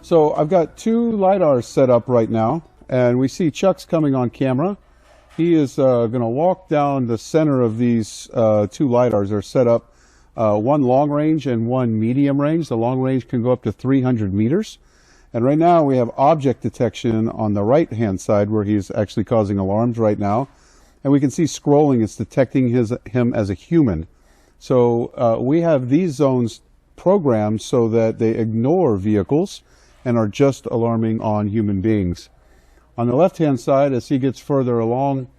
So I've got two LiDARs set up right now, and we see Chuck's coming on camera. He is going to walk down the center of these two LiDARs. Are set up one long range and one medium range. The long range can go up to 300 meters. And right now we have object detection on the right-hand side where he's actually causing alarms right now. And we can see scrolling, it's detecting him as a human. So we have these zones programmed so that they ignore vehicles and are just alarming on human beings. On the left-hand side, as he gets further along,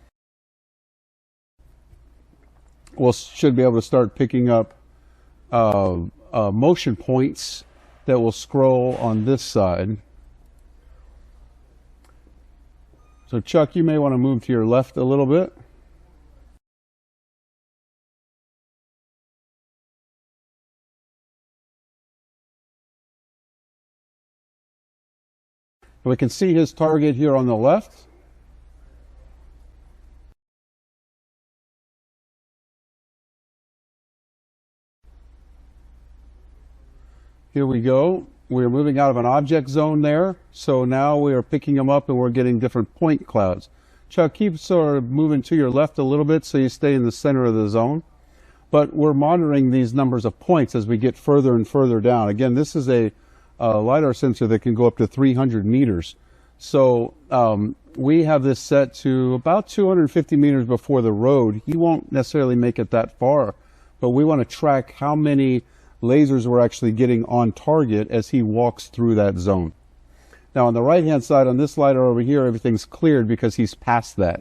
we should be able to start picking up motion points that will scroll on this side. So Chuck, you may want to move to your left a little bit. We can see his target here on the left. Here we go. We're moving out of an object zone there. So now we are picking them up and we're getting different point clouds. Chuck, keep sort of moving to your left a little bit so you stay in the center of the zone. But we're monitoring these numbers of points as we get further and further down. Again, this is a LiDAR sensor that can go up to 300 meters. So we have this set to about 250 meters before the road. He won't necessarily make it that far, but we want to track how many lasers we're actually getting on target as he walks through that zone. Now on the right hand side on this LiDAR over here, everything's cleared because he's past that.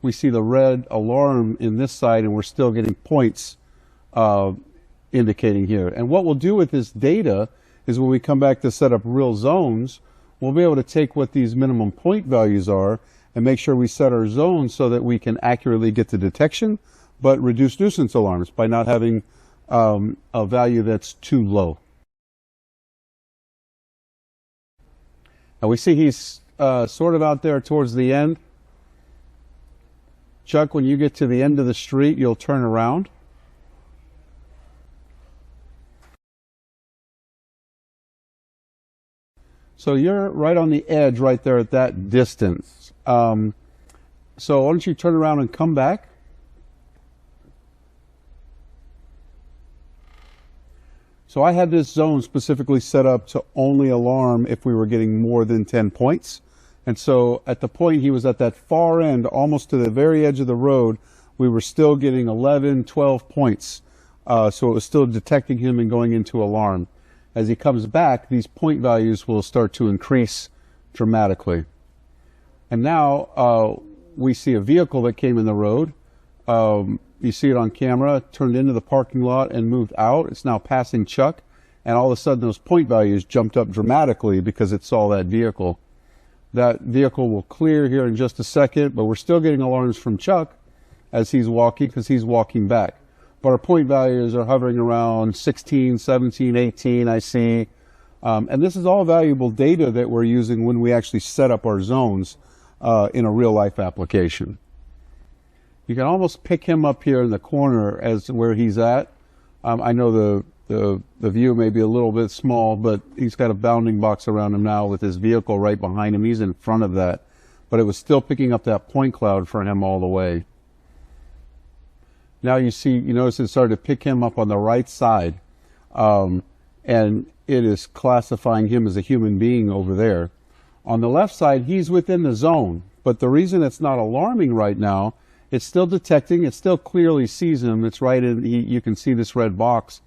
We see the red alarm in this side and we're still getting points indicating here. And what we'll do with this data is when we come back to set up real zones, we'll be able to take what these minimum point values are and make sure we set our zones so that we can accurately get the detection but reduce nuisance alarms by not having a value that's too low. And we see he's sort of out there towards the end. Chuck, when you get to the end of the street, you'll turn around. So you're right on the edge right there at that distance. So why don't you turn around and come back? So I had this zone specifically set up to only alarm if we were getting more than 10 points. And so at the point he was at that far end, almost to the very edge of the road, we were still getting 11, 12 points. So it was still detecting him and going into alarm. As he comes back, these point values will start to increase dramatically. And now we see a vehicle that came in the road. You see it on camera, turned into the parking lot and moved out. It's now passing Chuck, and all of a sudden those point values jumped up dramatically because it saw that vehicle. That vehicle will clear here in just a second, but we're still getting alarms from Chuck as he's walking because he's walking back. But our point values are hovering around 16, 17, 18, I see. And this is all valuable data that we're using when we actually set up our zones in a real-life application. You can almost pick him up here in the corner as where he's at. I know the view may be a little bit small, but he's got a bounding box around him now with his vehicle right behind him. He's in front of that. But it was still picking up that point cloud for him all the way. Now you notice it started to pick him up on the right side. And it is classifying him as a human being over there. On the left side, he's within the zone. But the reason it's not alarming right now, it's still detecting, it still clearly sees him. It's right in, you can see this red box.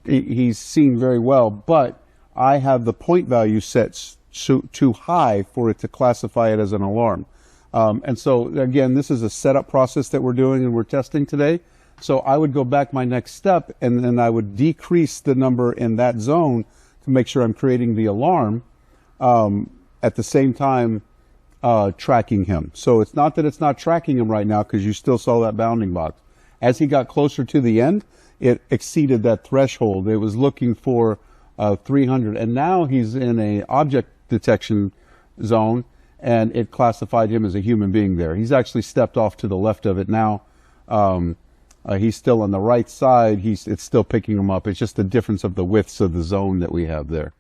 He's seen very well, but I have the point value set too high for it to classify it as an alarm. And so again, this is a setup process that we're doing and we're testing today. So I would go back my next step and then I would decrease the number in that zone to make sure I'm creating the alarm at the same time tracking him. So it's not that it's not tracking him right now because you still saw that bounding box. As he got closer to the end, it exceeded that threshold. It was looking for 300, and now he's in a object detection zone, and it classified him as a human being there. He's actually stepped off to the left of it now. He's still on the right side. It's still picking him up. It's just the difference of the widths of the zone that we have there.